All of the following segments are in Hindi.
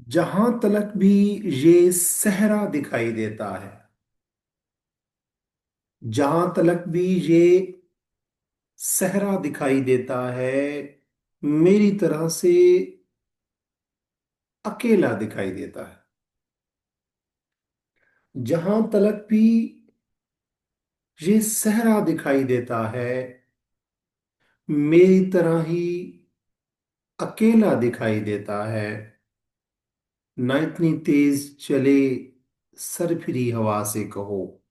जहां तलक भी ये सहरा दिखाई देता है, जहां तलक भी ये सहरा दिखाई देता है, मेरी तरह से अकेला दिखाई देता है। जहां तलक भी ये सहरा दिखाई देता है, मेरी तरह ही अकेला दिखाई देता है। न इतनी तेज चले सरफिरी हवा से कहो,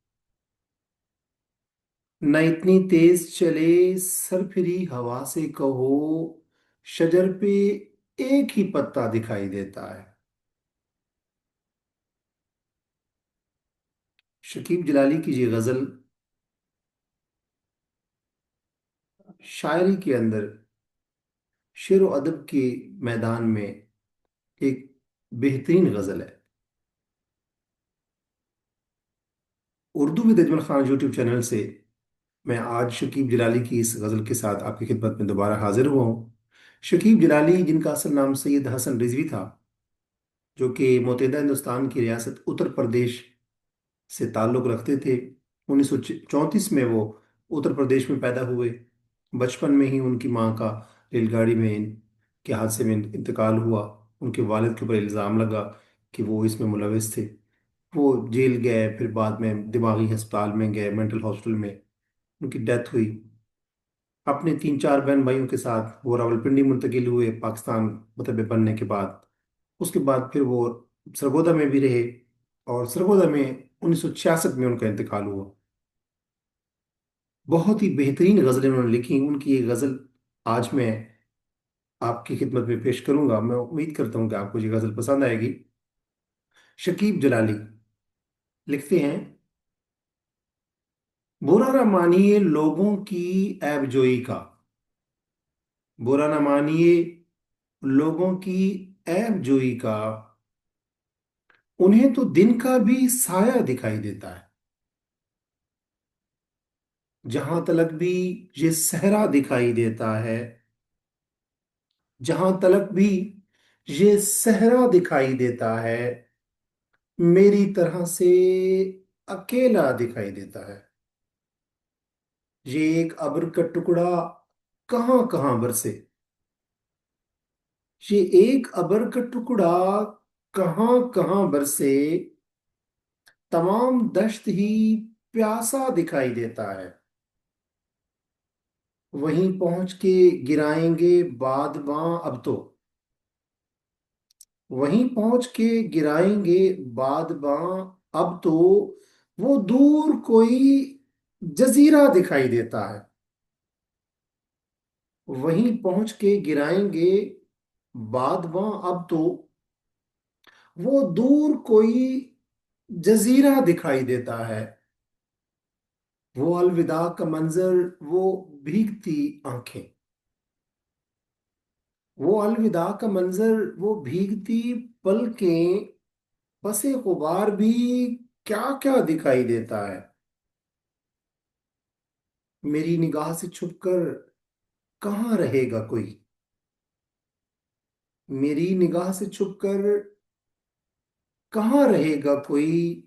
न इतनी तेज चले सरफिरी हवा से कहो, शजर पे एक ही पत्ता दिखाई देता है। शकीब जलाली की ये गजल शायरी के अंदर, शेर व अदब के मैदान में एक बेहतरीन गजल है। Urdu with Ajmal Khan YouTube channel से मैं आज शकीब जलाली की इस गजल के साथ आपकी खिदमत में दोबारा हाजिर हुआ हूँ। शकीब जलाली, जिनका असल नाम सैयद हसन रिजवी था, जो कि मुतहदा हिंदुस्तान की रियासत उत्तर प्रदेश से ताल्लुक़ रखते थे। 1934 में वो उत्तर प्रदेश में पैदा हुए। बचपन में ही उनकी मां का रेलगाड़ी में के हादसे में इंतकाल हुआ। उनके वालिद के ऊपर इल्ज़ाम लगा कि वो इसमें मुलविस थे। वो जेल गए, फिर बाद में दिमागी अस्पताल में गए, मेंटल हॉस्पिटल में उनकी डेथ हुई। अपने तीन चार बहन भाइयों के साथ वो रावलपिंडी मुंतकिल हुए पाकिस्तान मतलब बनने के बाद। उसके बाद फिर वो सरगोदा में भी रहे, और सरगोदा में 1966 में उनका इंतकाल हुआ। बहुत ही बेहतरीन गज़लें उन्होंने लिखी। उनकी ये गज़ल आज मैं आपकी खिदमत में पेश करूंगा। मैं उम्मीद करता हूँ कि आपको ये गज़ल पसंद आएगी। शकीब जलाली लिखते हैं, बुरा न मानिए लोगों की ऐबजोई का, बुरा न मानिए लोगों की ऐबजोई का, उन्हें तो दिन का भी साया दिखाई देता है। जहां तलक भी ये सहरा दिखाई देता है, जहां तलक भी ये सहरा दिखाई देता है, मेरी तरह से अकेला दिखाई देता है। ये एक अब्र का टुकड़ा कहां कहां बरसे, ये एक अब्र का टुकड़ा कहां कहां बरसे, तमाम दश्त ही प्यासा दिखाई देता है। वहीं पहुंच के गिराएंगे बादबां अब तो, वहीं पहुंच के गिराएंगे बादबां अब तो, वो दूर कोई जजीरा दिखाई देता है। वहीं पहुंच के गिराएंगे बादबां अब तो, वो दूर कोई जजीरा दिखाई देता है। वो अलविदा का मंजर, वो भीगती आंखें, वो अलविदा का मंजर, वो भीगती पलकें, पसे गुबार भी क्या क्या दिखाई देता है। मेरी निगाह से छुपकर कहाँ रहेगा कोई, मेरी निगाह से छुपकर कहाँ रहेगा कोई,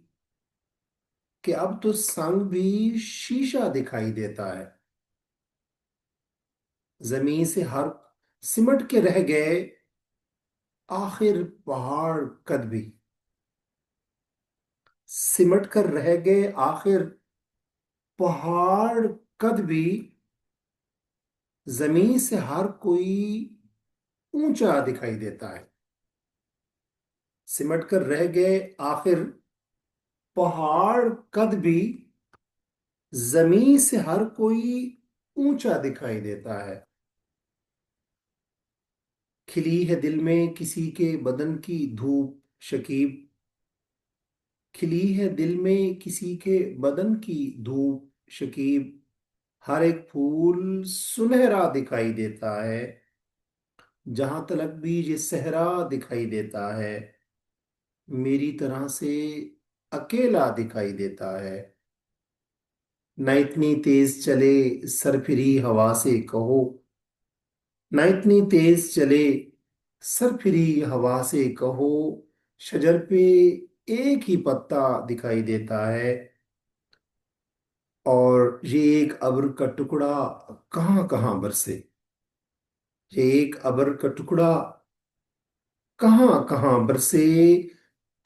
कि अब तो संग भी शीशा दिखाई देता है। जमीन से हर सिमट के रह गए आखिर पहाड़ कद भी, सिमट कर रह गए आखिर पहाड़ कद भी, जमीन से हर कोई ऊंचा दिखाई देता है। सिमट कर रह गए आखिर पहाड़ कद भी, जमीन से हर कोई ऊंचा दिखाई देता है। खिली है दिल में किसी के बदन की धूप शकीब, खिली है दिल में किसी के बदन की धूप शकीब, हर एक फूल सुनहरा दिखाई देता है। जहां तलक भी ये सहरा दिखाई देता है, मेरी तरह से अकेला दिखाई देता है। न इतनी तेज चले सरफिरी हवा से कहो, न इतनी तेज चले सरफिरी हवा से कहो, शजर पे एक ही पत्ता दिखाई देता है। और ये एक अब्र का टुकड़ा कहाँ कहाँ बरसे। ये एक अब्र का टुकड़ा कहाँ कहाँ बरसे,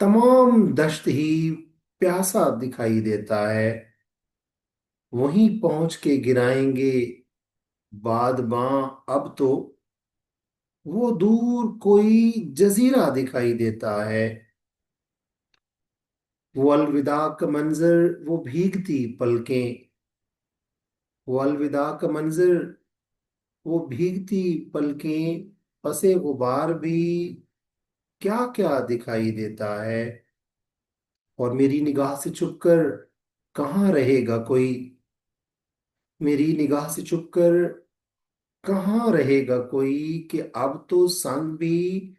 तमाम दश्त ही प्यासा दिखाई देता है। वहीं पहुंच के गिराएंगे बाद बां, अब तो वो दूर कोई जजीरा दिखाई देता है। वो अलविदा का मंजर, वो भीगती पलकें। वो अलविदा का मंजर, वो भीगती पलकें, पसे गुबार भी क्या क्या दिखाई देता है। और मेरी निगाह से छुपकर कहाँ रहेगा कोई, मेरी निगाह से छुपकर कहाँ रहेगा कोई, कि अब तो संग भी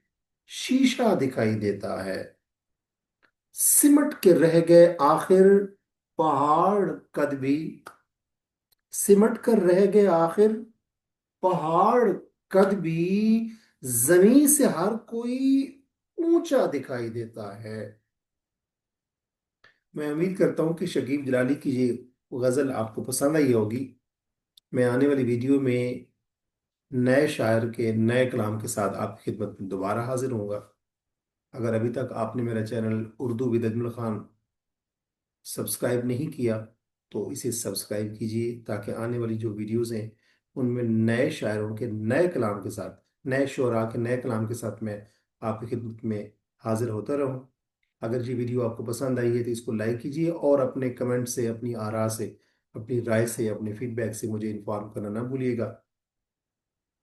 शीशा दिखाई देता है। सिमट के रह गए आखिर पहाड़ कद भी, सिमट कर रह गए आखिर पहाड़ कद भी, जमीन से हर कोई ऊंचा दिखाई देता है। मैं उम्मीद करता हूँ कि शकीब जलाली की ये गज़ल आपको पसंद आई होगी। मैं आने वाली वीडियो में नए शायर के नए कलाम के साथ आपकी खिदमत में दोबारा हाजिर होऊंगा। अगर अभी तक आपने मेरा channel Urdu with Ajmal Khan subscribe नहीं किया तो इसे सब्सक्राइब कीजिए, ताकि आने वाली जो वीडियोस हैं उनमें नए शायरों के नए कलाम के साथ, नए शुरा के नए कलाम के साथ मैं आपकी खिदमत में हाजिर होता रहूं। अगर ये वीडियो आपको पसंद आई है तो इसको लाइक कीजिए, और अपने कमेंट से, अपनी आरा से, अपनी राय से, अपने फीडबैक से मुझे इन्फॉर्म करना ना भूलिएगा।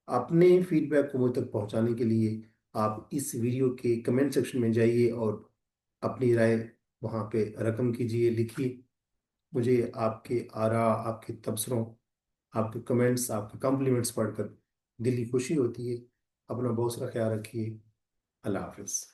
अपने फीडबैक को मुझ तक पहुंचाने के लिए आप इस वीडियो के कमेंट सेक्शन में जाइए और अपनी राय वहाँ पे रकम कीजिए, लिखिए। मुझे आपके आरा, आपके तबसरों, आपके कमेंट्स, आपके कॉम्प्लीमेंट्स पढ़कर दिल की खुशी होती है। अपना बहुत सारा ख्याल रखिए। अल्लाह हाफिज।